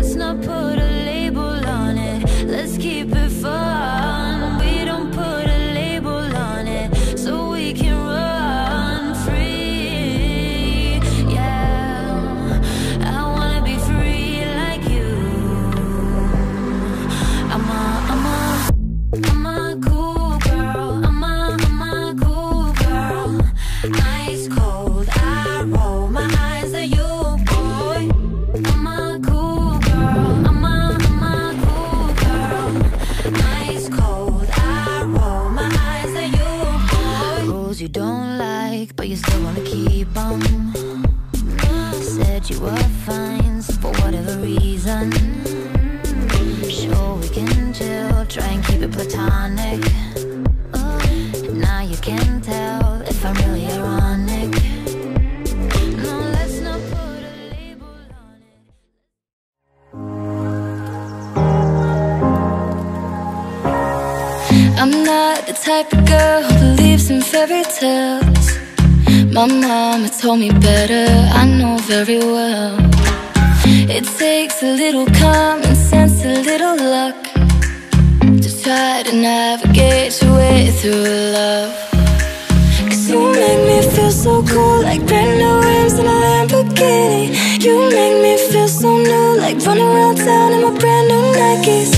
let's not put a label on it. Let's keep it fun. We don't put a label on it, so we can run free. Yeah, I wanna be free like you. I'm a cool girl. I'm a cool girl. Ice cold, I roll my eyes at you, boy. I'm a cool girl. I'm a cool girl. Ice cold, I roll my eyes at you, boy. Rules you don't like, but you still wanna keep 'em. Said you were fine, so for whatever reason. Sure, we can chill, try and keep it platonic. Now you can tell if I'm really ironic. No, let's not put a label on it. I'm not the type of girl who believes in fairy tales. My mama told me better, I know very well. It takes a little common sense, a little luck, to try to navigate your way through love. 'Cause you make me feel so cool, like brand new rims in a Lamborghini. You make me feel so new, like running around town in my brand new Nikes.